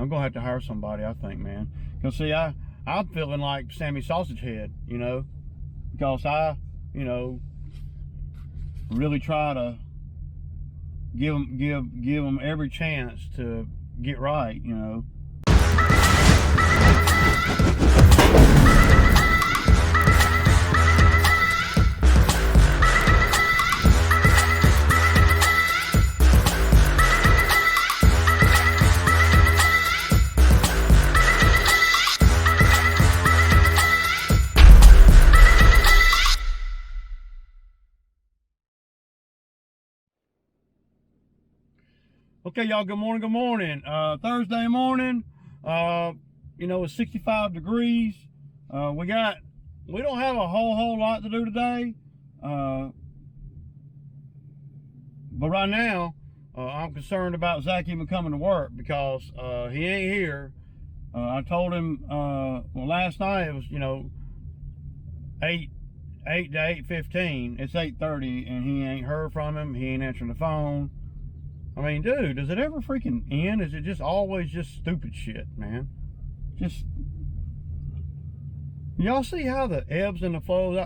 I'm gonna have to hire somebody, I think, man. Because see, I'm feeling like Sammy Sausage Head, you know, because I, you know, really try to give them every chance to get right, you know. Okay, y'all, good morning, good morning. Thursday morning, you know, it's 65 degrees. We don't have a whole lot to do today. But right now, I'm concerned about Zach even coming to work because he ain't here. I told him, well, last night it was, you know, 8 to 8:15. It's 8:30 and he ain't heard from him. He ain't answering the phone. I mean, dude, does it ever freaking end? Is it just always just stupid shit, man? Just, y'all see how the ebbs and the flows?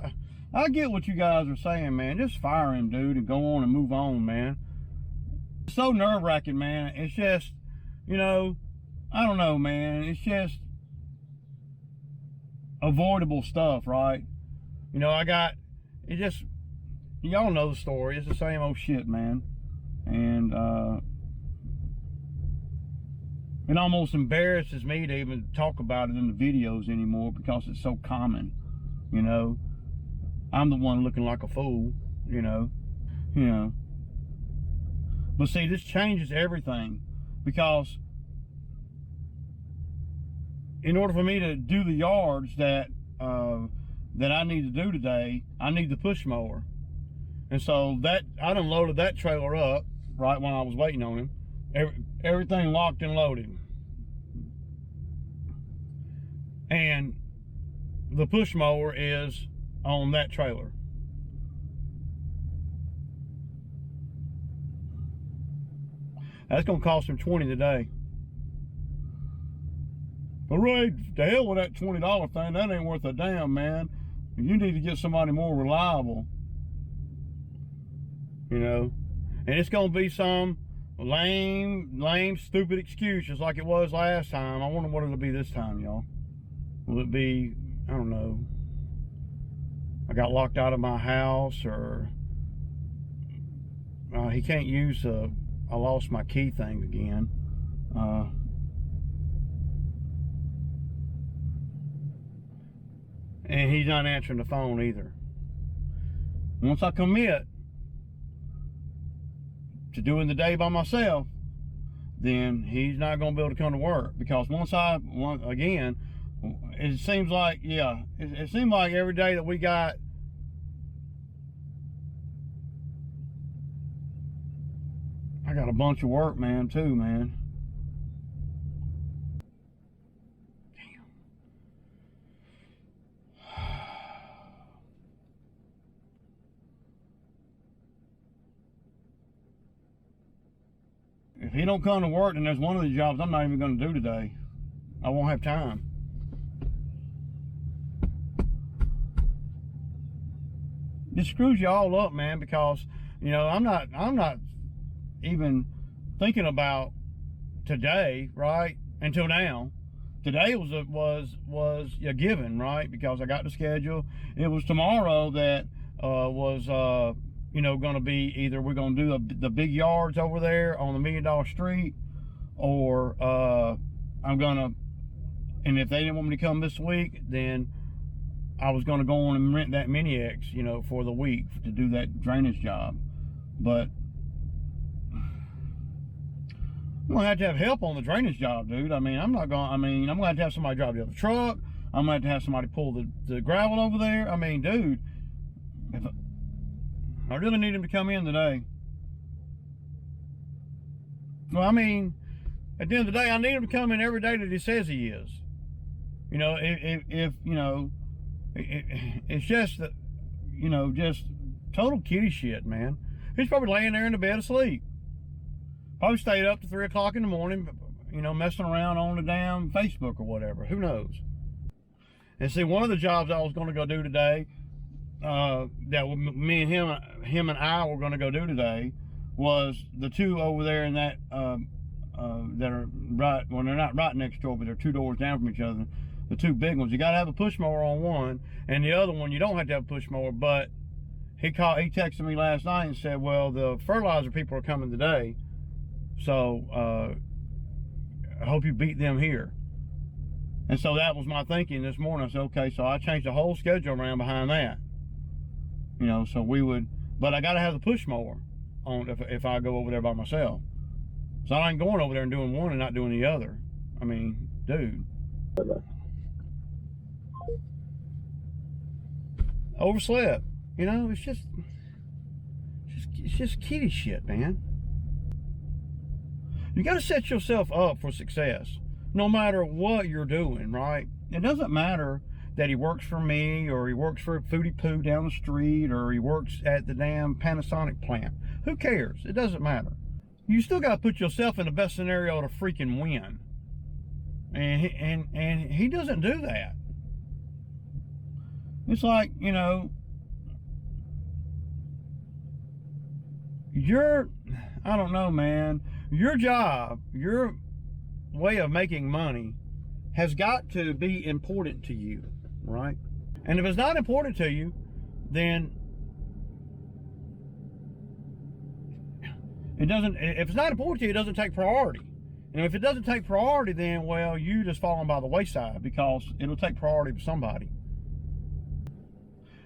I get what you guys are saying, man. Just fire him, dude, and go on and move on, man. It's so nerve-wracking, man. It's just, you know, I don't know, man. It's just avoidable stuff, right? You know, y'all know the story. It's the same old shit, man. And it almost embarrasses me to even talk about it in the videos anymore because it's so common, you know. I'm the one looking like a fool, you know. But see, this changes everything because in order for me to do the yards that I need to do today, I need the push mower. And so I done loaded that trailer up right when I was waiting on him. Everything locked and loaded. And the push mower is on that trailer. That's gonna cost him $20 today. But Ray, the hell with that $20 thing, that ain't worth a damn, man. You need to get somebody more reliable. You know, and it's gonna be some lame, stupid excuse, just like it was last time. I wonder what it'll be this time, y'all. Will it be, I don't know, I got locked out of my house, or he can't use I lost my key thing again. And he's not answering the phone either. Once I commit to doing the day by myself, then he's not going to be able to come to work, because again, it seems like, yeah, it seems like every day that we got I got a bunch of work, man, too, man. If he don't come to work, then there's one of the jobs I'm not even going to do today. I won't have time. It screws you all up, man, because, you know, I'm not even thinking about today, right? Until now. Today was a given, right? Because I got the schedule. It was tomorrow that was you know, going to be either we're going to do the big yards over there on the $1 Million Street, or I'm going to, and if they didn't want me to come this week, then I was going to go on and rent that Mini X, you know, for the week to do that drainage job. But I'm going to have help on the drainage job, dude. I mean, I'm going to have somebody drive the other truck. I'm going to have somebody pull the gravel over there. I mean, dude, I really need him to come in today. Well, I mean, at the end of the day, I need him to come in every day that he says he is. You know, if you know, it's just that, you know, just total kitty shit, man. He's probably laying there in the bed asleep. Probably stayed up to 3 o'clock in the morning, you know, messing around on the damn Facebook or whatever. Who knows? And see, one of the jobs I was going to go do today, that me and him and I were going to go do today, was the two over there in that that are right, well, they're not right next door, but they're 2 doors down from each other. The two big ones, you got to have a push mower on one, and the other one you don't have to have a push mower. But he texted me last night and said, well, the fertilizer people are coming today, so I hope you beat them here. And so that was my thinking this morning. I said, okay, so I changed the whole schedule around behind that. You know, so we would, but I got to have the push mower on if I go over there by myself. So I ain't going over there and doing one and not doing the other. I mean, dude. Overslept. You know, it's just kiddie shit, man. You got to set yourself up for success, no matter what you're doing, right? It doesn't matter that he works for me, or he works for Foodie Poo down the street, or he works at the damn Panasonic plant. Who cares? It doesn't matter. You still got to put yourself in the best scenario to freaking win. And he doesn't do that. It's like, you know, I don't know, man. Your job, your way of making money has got to be important to you, right? And if it's not important to you, then it doesn't, if it's not important to you, it doesn't take priority. And if it doesn't take priority, then, well, you just falling by the wayside, because it'll take priority for somebody.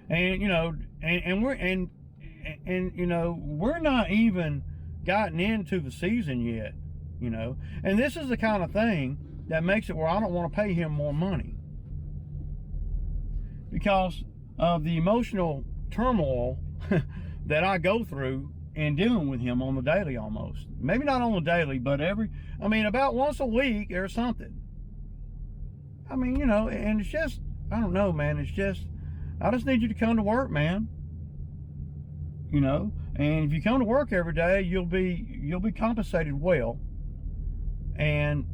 And, you know, and you know, we're not even gotten into the season yet, you know. And this is the kind of thing that makes it where I don't want to pay him more money, because of the emotional turmoil that I go through in dealing with him on the daily almost. Maybe not on the daily, but about once a week or something. I mean, you know, and it's just, I don't know, man. It's just, I just need you to come to work, man. You know, and if you come to work every day, you'll be compensated well, and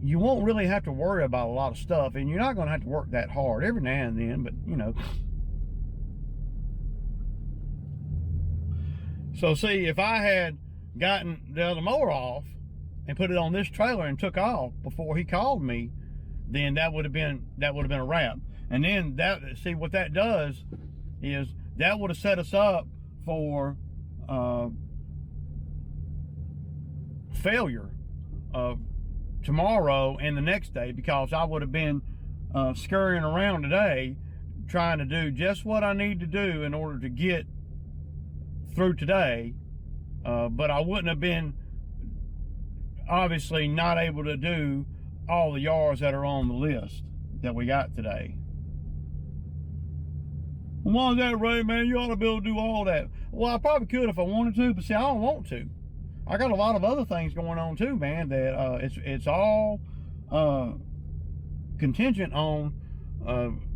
you won't really have to worry about a lot of stuff, and you're not going to have to work that hard every now and then, but you know. So see, if I had gotten the other mower off and put it on this trailer and took off before he called me, then that would have been a wrap. And then see what that does is that would have set us up for failure tomorrow and the next day, because I would have been scurrying around today trying to do just what I need to do in order to get through today, but I wouldn't have been obviously not able to do all the yards that are on the list that we got today. Well, why is that, Ray, man? You ought to be able to do all that. Well, I probably could if I wanted to, but see, I don't want to. I got a lot of other things going on too, man, that it's all contingent on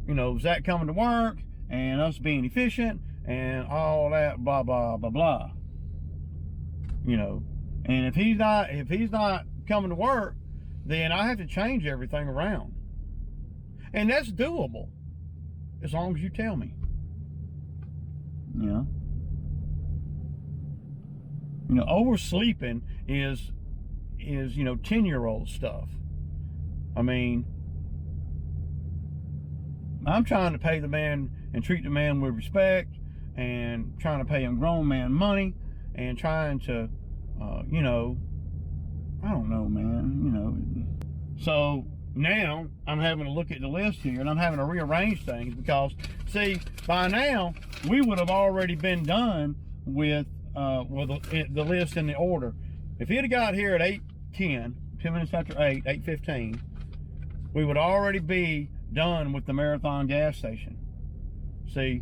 you know, Zach coming to work and us being efficient and all that, blah blah blah blah. You know, and if he's not coming to work, then I have to change everything around, and that's doable as long as you tell me. You know, oversleeping is you know, 10-year-old stuff. I mean, I'm trying to pay the man and treat the man with respect, and trying to pay him grown man money, and trying to, you know, I don't know, man, you know. So now I'm having to look at the list here, and I'm having to rearrange things, because, see, by now we would have already been done with the list in the order. If he'd have got here at 8:10, 10 minutes after 8, 8:15, we would already be done with the Marathon gas station. See,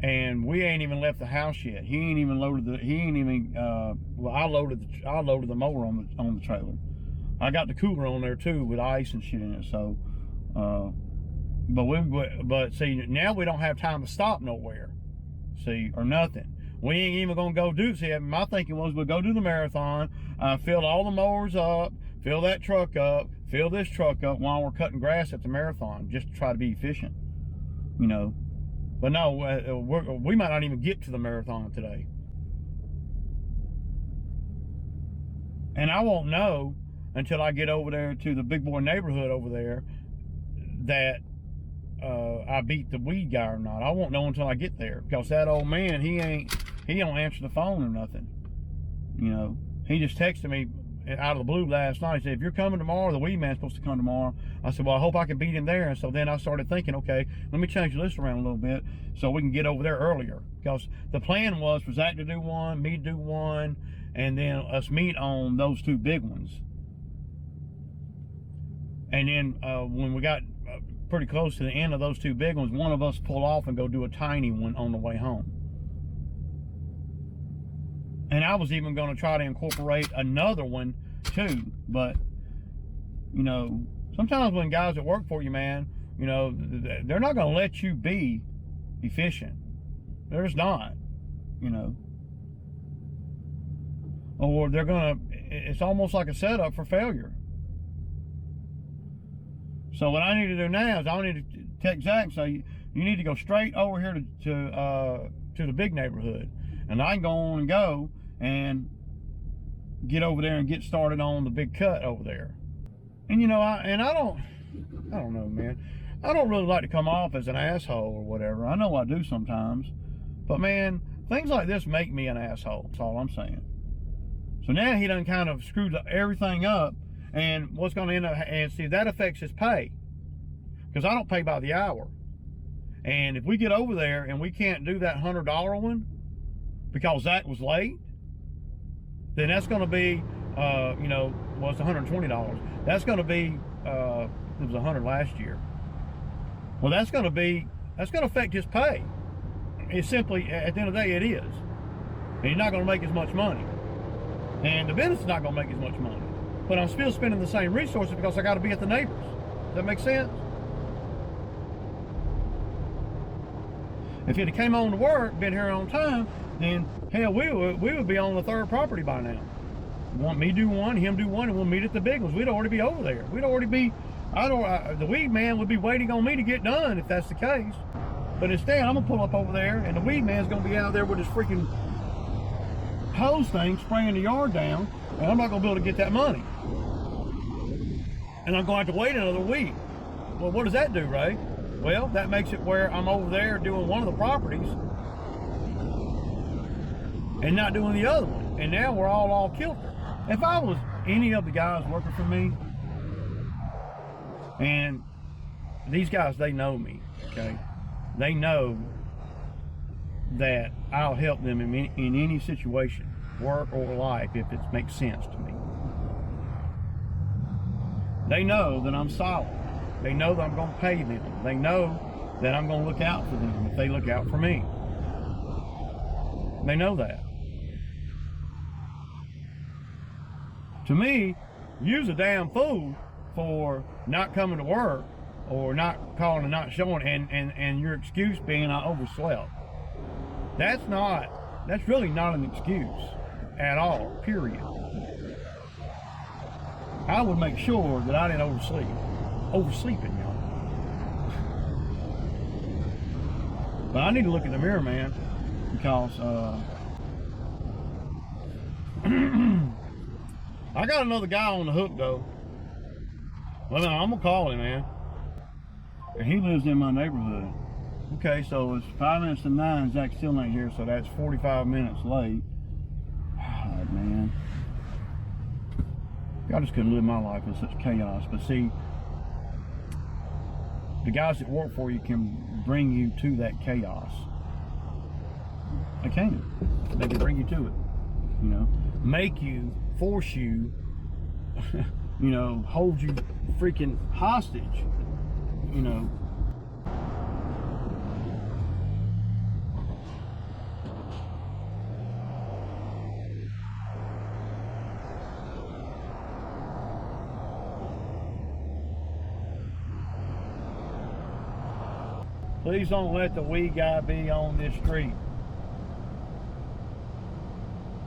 and we ain't even left the house yet. He ain't even loaded well, I loaded the mower on the trailer. I got the cooler on there too with ice and shit in it. So, but see, now we don't have time to stop nowhere. See, or nothing. We ain't even gonna go do it. See, my thinking was we'll go do the marathon, fill all the mowers up, fill that truck up, fill this truck up while we're cutting grass at the marathon, just to try to be efficient, you know. But no, we might not even get to the marathon today. And I won't know until I get over there to the big boy neighborhood over there that I beat the weed guy or not. I won't know until I get there, because that old man, he don't answer the phone or nothing. You know, he just texted me out of the blue last night. He said, if you're coming tomorrow, the weed man's supposed to come tomorrow. I said, well, I hope I can beat him there. And so then I started thinking, okay, let me change the list around a little bit so we can get over there earlier. Because the plan was for Zach to do one, me to do one, and then us meet on those two big ones. And then when we got pretty close to the end of those two big ones, one of us pull off and go do a tiny one on the way home. And I was even going to try to incorporate another one too, but you know, sometimes when guys that work for you, man, you know, they're not going to let you be efficient. They're just not, you know. Or they're going to, it's almost like a setup for failure. So what I need to do now is I need to text Zach and say, you need to go straight over here to the big neighborhood. And I can go on and go and get over there and get started on the big cut over there. And you know, I don't know, man. I don't really like to come off as an asshole or whatever. I know I do sometimes. But man, things like this make me an asshole. That's all I'm saying. So now he done kind of screwed everything up. And what's going to end up, and see, that affects his pay. Because I don't pay by the hour. And if we get over there and we can't do that $100 one because Zach was late, then that's going to be, you know, well, it's $120. That's going to be, it was $100 last year. Well, that's going to affect his pay. It's simply, at the end of the day, it is. And he's not going to make as much money. And the business is not going to make as much money. But I'm still spending the same resources because I got to be at the neighbors. Does that make sense? If he'd have came on to work, been here on time, then hell, we would be on the third property by now. Want me do one, him do one, and we'll meet at the big ones. We'd already be over there. We'd already be. The weed man would be waiting on me to get done if that's the case. But instead, I'm gonna pull up over there, and the weed man's gonna be out there with his freaking hose thing spraying the yard down, and I'm not gonna be able to get that money. And I'm going to have to wait another week. Well, what does that do, Ray? Well, that makes it where I'm over there doing one of the properties and not doing the other one. And now we're all kilter. If I was any of the guys working for me, and these guys, they know me, okay? They know that I'll help them in any situation, work or life, if it makes sense to me. They know that I'm solid. They know that I'm going to pay them. They know that I'm going to look out for them if they look out for me. They know that. To me, you's a damn fool for not coming to work or not calling and not showing, and your excuse being I overslept. That's really not an excuse at all, period. I would make sure that I didn't oversleep. Oversleeping, y'all. But I need to look in the mirror, man, because I got another guy on the hook, though. Well, no, I'm gonna call him, man. And he lives in my neighborhood. Okay, so it's 5 minutes to 9. Zach still ain't here, so that's 45 minutes late. God, man. I just couldn't live my life in such chaos. But see, the guys that work for you can bring you to that chaos. They can. They can bring you to it. You know, make you, force you, you know, hold you freaking hostage. You know. Please don't let the weed guy be on this street.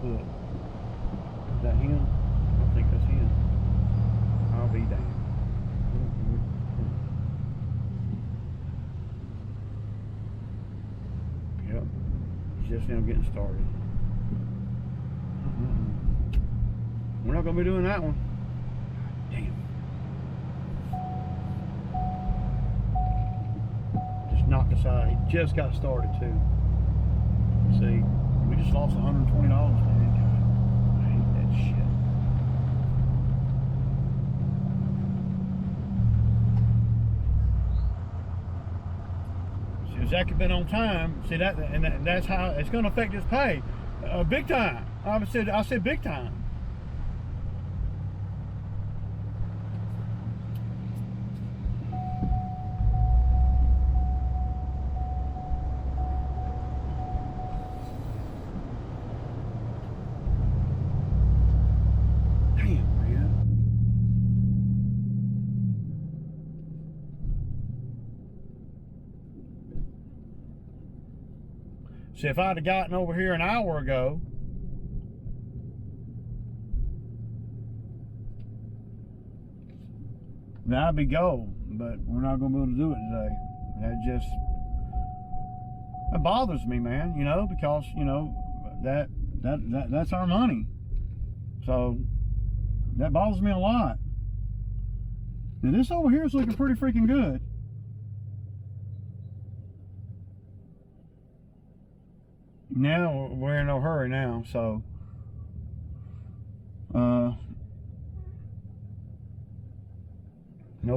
Look. Is that him? I think that's him. I'll be damned. Yep. It's just now getting started. We're not going to be doing that one. Damn. Just knocked aside. He just got started too. See, we just lost $120, man. God, I hate that shit. See, if Zach had been on time, see that, and that's how it's going to affect his pay, big time. I said big time. See, if I'd have gotten over here an hour ago, then I'd be gold. But we're not going to be able to do it today. That bothers me, man. You know, because you know that's our money. So that bothers me a lot. And this over here is looking pretty freaking good. Now we're in no hurry now, so no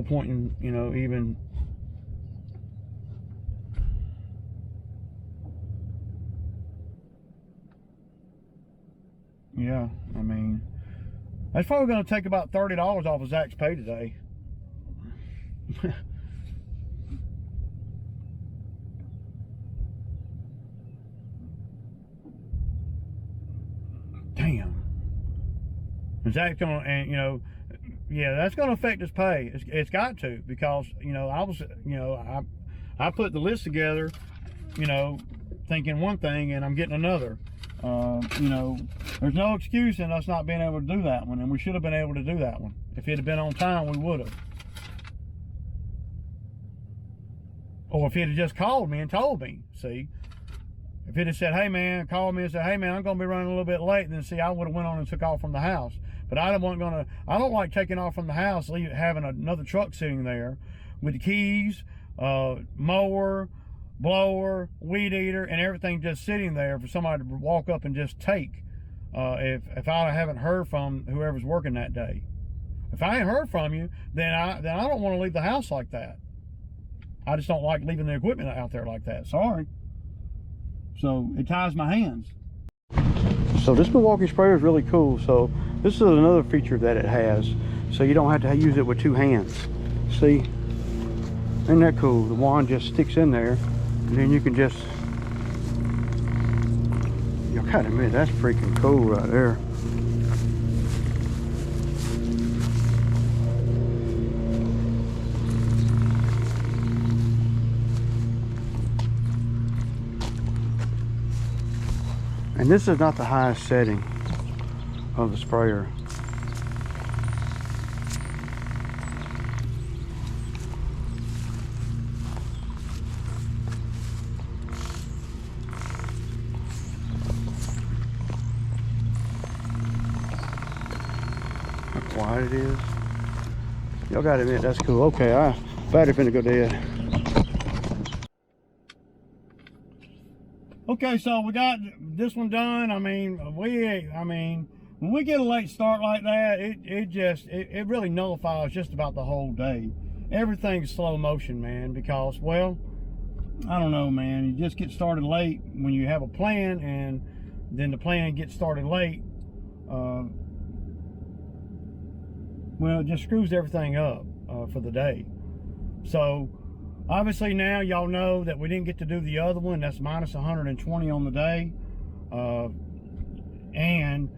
point in, you know, even yeah, I mean, that's probably going to take about $30 off of Zach's pay today. Damn. Zach's gonna, and you know, yeah, that's gonna affect his pay. It's got to, because you know I put the list together, you know, thinking one thing and I'm getting another. You know, there's no excuse in us not being able to do that one, and we should have been able to do that one. If it had been on time, we would have. Or if he'd have just called me and told me, see. If it had said, hey man, called me and said, hey man, I'm going to be running a little bit late, then see, I would have went on and took off from the house. But I don't like taking off from the house, having another truck sitting there with the keys, mower, blower, weed eater, and everything just sitting there for somebody to walk up and just take. If I haven't heard from whoever's working that day. If I ain't heard from you, then I don't want to leave the house like that. I just don't like leaving the equipment out there like that. Sorry. So it ties my hands. So this Milwaukee sprayer is really cool. So this is another feature that it has. So you don't have to use it with two hands. See? Isn't that cool? The wand just sticks in there, and then you can just, you gotta admit, that's freaking cool right there. And this is not the highest setting of the sprayer. How quiet it is. Y'all gotta admit, that's cool. Okay, battery finna go dead. Okay, so we got this one done. I mean, when we get a late start like that, it really nullifies just about the whole day. Everything's slow motion, man, because, well, I don't know, man. You just get started late when you have a plan, and then the plan gets started late. Well, it just screws everything up for the day. So obviously now y'all know that we didn't get to do the other one. That's minus 120 on the day. And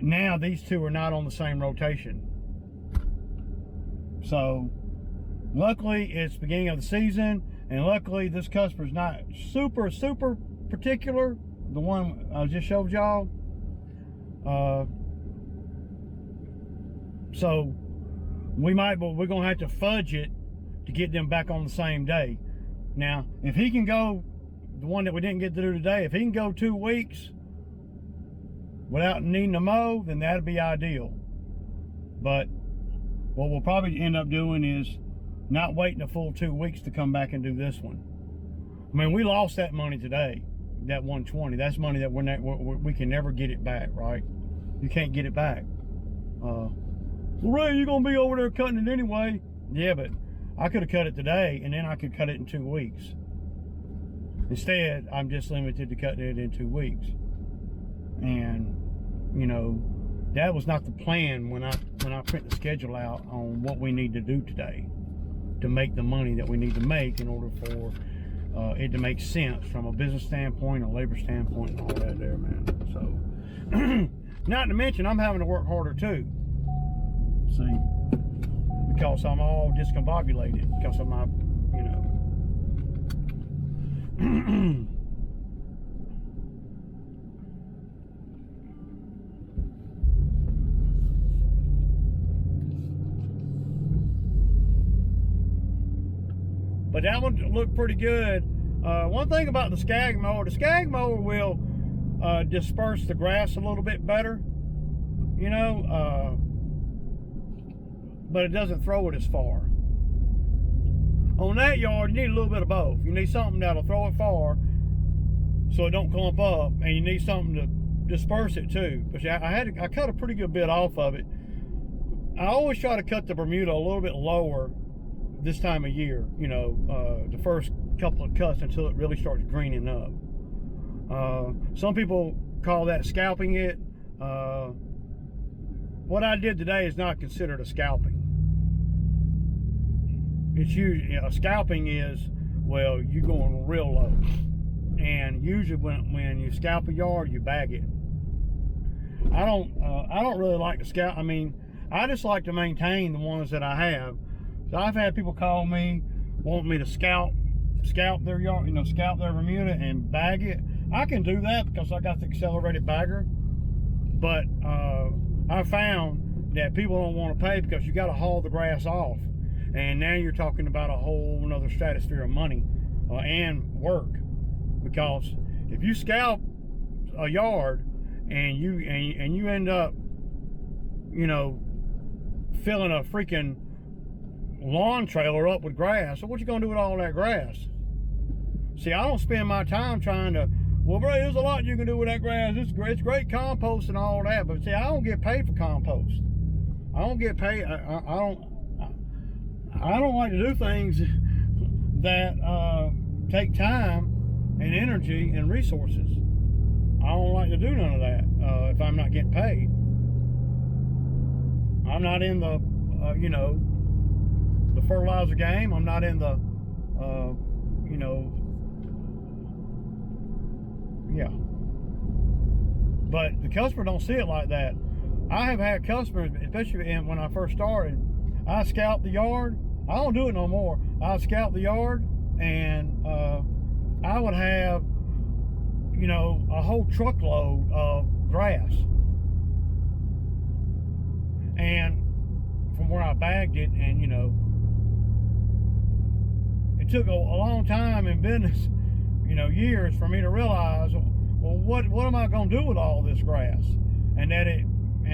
now these two are not on the same rotation. So luckily it's beginning of the season, and luckily this customer's not super particular. The one I just showed y'all, So we're going to have to fudge it to get them back on the same day. Now, if he can go, the one that we didn't get to do today, if he can go 2 weeks without needing to mow, then that'd be ideal. But what we'll probably end up doing is not waiting a full 2 weeks to come back and do this one. I mean, we lost that money today, that 120. That's money that we can never get it back, right? You can't get it back. Well, Ray, you're gonna be over there cutting it anyway. Yeah, but I could have cut it today, and then I could cut it in 2 weeks. Instead, I'm just limited to cutting it in 2 weeks. And, you know, that was not the plan when I print the schedule out on what we need to do today to make the money that we need to make in order for it to make sense from a business standpoint, a labor standpoint, and all that there, man. So, not to mention, I'm having to work harder too. See, because I'm all discombobulated, because of my, you know. But that one looked pretty good. One thing about the skag mower will disperse the grass a little bit better, you know, but it doesn't throw it as far. On that yard, you need a little bit of both. You need something that'll throw it far so it don't clump up, and you need something to disperse it too. But I cut a pretty good bit off of it. I always try to cut the Bermuda a little bit lower this time of year, you know, the first couple of cuts until it really starts greening up. Some people call that scalping it. What I did today is not considered a scalping. It's usually, you know, scalping is, well, you're going real low. And usually when you scalp a yard, you bag it. I don't really like to scalp. I mean, I just like to maintain the ones that I have. So I've had people call me, wanting me to scalp their yard, you know, scalp their Bermuda and bag it. I can do that because I got the accelerated bagger. But I found that people don't want to pay because you got to haul the grass off. And now you're talking about a whole another stratosphere of money and work. Because if you scalp a yard and you end up, you know, filling a freaking lawn trailer up with grass, so what you gonna do with all that grass? See, I don't spend my time trying to, well, bro, there's a lot you can do with that grass. It's great compost and all that, but see, I don't get paid for compost. I don't get paid. I don't like to do things that take time and energy and resources. I don't like to do none of that if I'm not getting paid. I'm not in the, you know, the fertilizer game. I'm not in the, you know, yeah. But the customer don't see it like that. I have had customers, especially when I first started, I scalped the yard. I don't do it no more. I scalped the yard, and I would have, you know, a whole truckload of grass. And from where I bagged it, and you know, it took a long time in business, you know, years for me to realize, well, what am I going to do with all this grass? And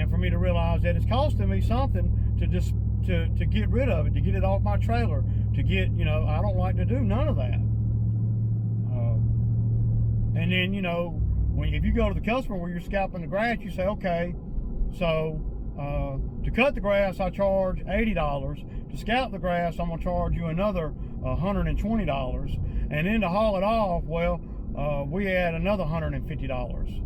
for me to realize that it's costing me something to just to get rid of it, to get it off my trailer, to get, you know, I don't like to do none of that. And then, you know, if you go to the customer where you're scalping the grass, you say, okay, so to cut the grass, I charge $80. To scalp the grass, I'm gonna charge you another $120. And then to haul it off, well, we add another $150.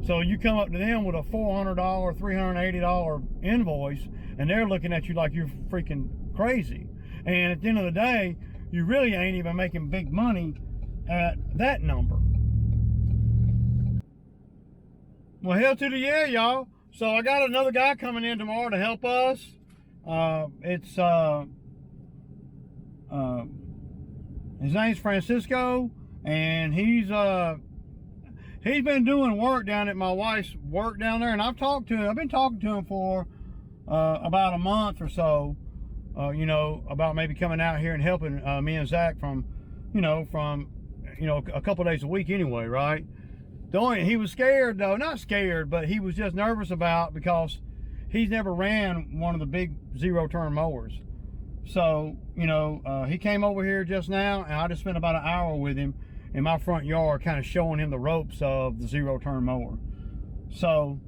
So you come up to them with a $400, $380 invoice, and they're looking at you like you're freaking crazy. And at the end of the day, you really ain't even making big money at that number. Well, hell to the yeah, y'all. So I got another guy coming in tomorrow to help us. His name's Francisco, and he's he's been doing work down at my wife's work down there, and I've been talking to him for about a month or so, you know, about maybe coming out here and helping me and Zach from a couple days a week anyway, right? He was scared though, not scared, but he was just nervous about, because he's never ran one of the big zero-turn mowers. So, you know, he came over here just now, and I just spent about an hour with him in my front yard, kind of showing him the ropes of the zero-turn mower. So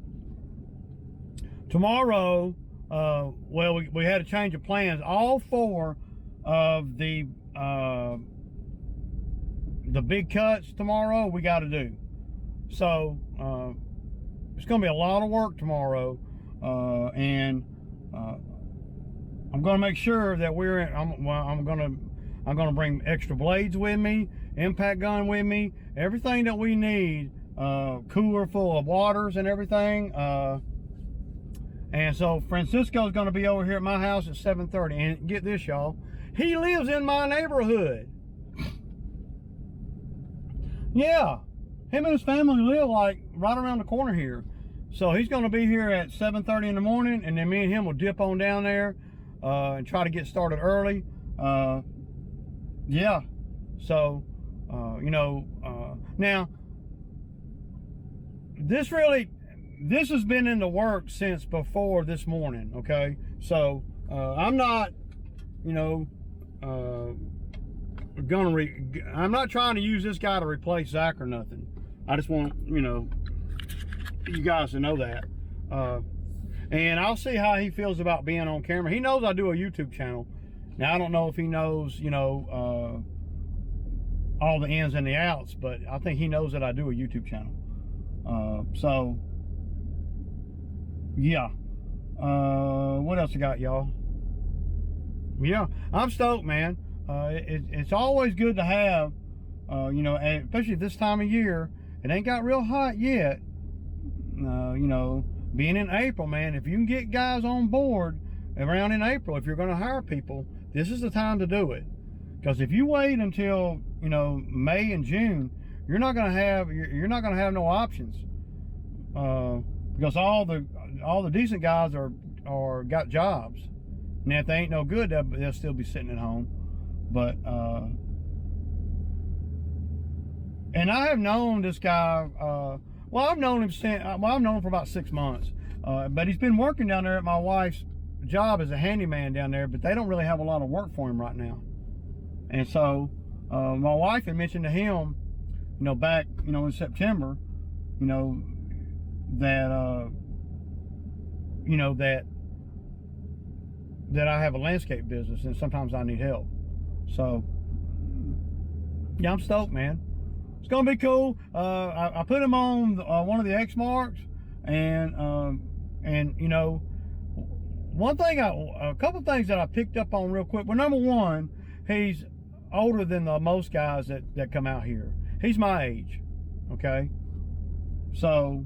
tomorrow, well, we had a change of plans. All 4 of the big cuts tomorrow we got to do. So it's going to be a lot of work tomorrow, and I'm going to make sure that I'm going to bring extra blades with me, impact gun with me, everything that we need, cooler full of waters and everything. And so Francisco's going to be over here at my house at 7:30. And get this, y'all, he lives in my neighborhood. Yeah, him and his family live like right around the corner here. So he's going to be here at 7:30 in the morning, and then me and him will dip on down there and try to get started early. Yeah, so you know, now this has been in the works since before this morning. Okay, so I'm not, you know, I'm not trying to use this guy to replace Zach or nothing. I just want, you know, you guys to know that. And I'll see how he feels about being on camera. He knows I do a YouTube channel. Now, I don't know if he knows, you know, all the ins and the outs, but I think he knows that I do a YouTube channel. So, yeah. What else I got, y'all? Yeah, I'm stoked, man. It's always good to have, you know, and especially this time of year. It ain't got real hot yet. You know, being in April, man, if you can get guys on board around in April, if you're going to hire people, this is the time to do it. Because if you wait until, you know, May and June, you're not going to have no options. Because all the decent guys are got jobs. And if they ain't no good, they'll still be sitting at home. But and I have known this guy. Well, I've known him for about 6 months. But he's been working down there at my wife's job as a handyman down there. But they don't really have a lot of work for him right now. And so my wife had mentioned to him, you know, back, you know, in September, you know, that you know, that I have a landscape business and sometimes I need help. So yeah, I'm stoked, man. It's gonna be cool. I put him on one of the X marks, and you know, a couple things that I picked up on real quick. Well, number one, he's older than the most guys that come out here. He's my age, okay? So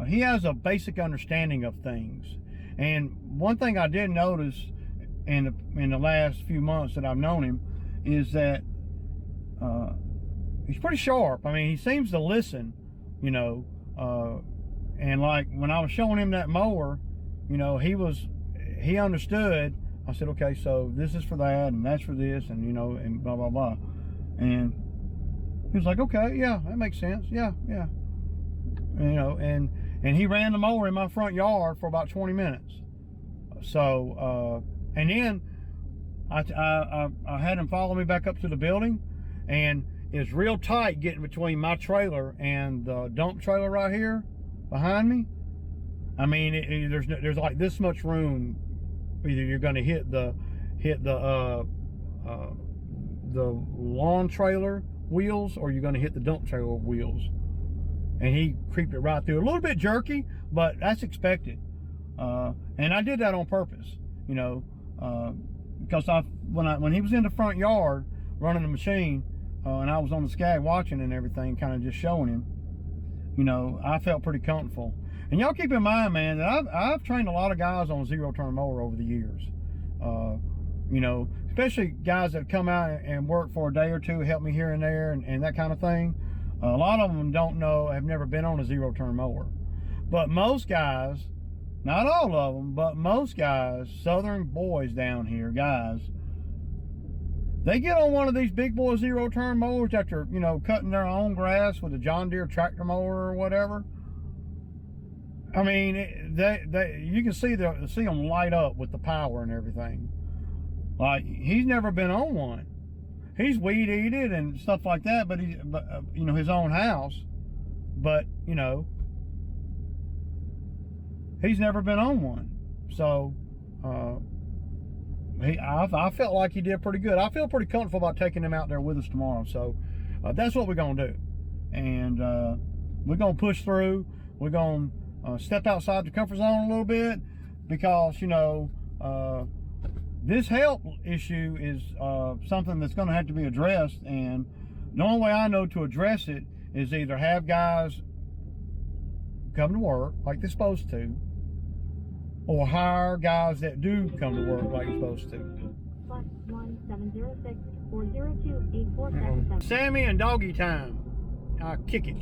he has a basic understanding of things. And one thing I did notice in the last few months that I've known him is that he's pretty sharp. I mean, he seems to listen, you know, and like when I was showing him that mower, you know, he understood. I said, okay, so this is for that, and that's for this, and, you know, and blah, blah, blah. And he was like, okay, yeah, that makes sense. Yeah, yeah. You know, and he ran the mower in my front yard for about 20 minutes. So, and then I had him follow me back up to the building, and it's real tight getting between my trailer and the dump trailer right here behind me. I mean, there's like this much room. Either you're going to hit the lawn trailer wheels, or you're going to hit the dump trailer wheels. And he creeped it right through. A little bit jerky, but that's expected. And I did that on purpose, you know, because when he was in the front yard running the machine, and I was on the Skag watching and everything, kind of just showing him, you know, I felt pretty comfortable. And y'all keep in mind, man, that I've trained a lot of guys on zero-turn mower over the years. You know, especially guys that come out and work for a day or two, help me here and there, and that kind of thing. A lot of them don't know, have never been on a zero-turn mower. But most guys, not all of them, but most guys, southern boys down here, guys, they get on one of these big boy zero-turn mowers after, you know, cutting their own grass with a John Deere tractor mower or whatever. I mean, you can see them light up with the power and everything. Like, he's never been on one. He's weed eated and stuff like that, but you know, his own house. But you know, he's never been on one. So, I felt like he did pretty good. I feel pretty comfortable about taking him out there with us tomorrow. So, that's what we're gonna do, and we're gonna push through. We're gonna step outside the comfort zone a little bit, because you know, this help issue is something that's going to have to be addressed, and the only way I know to address it is either have guys come to work like they're supposed to, or hire guys that do come to work like they're supposed to. +1 706 402 8477. Sammy and doggy time. I'll kick it.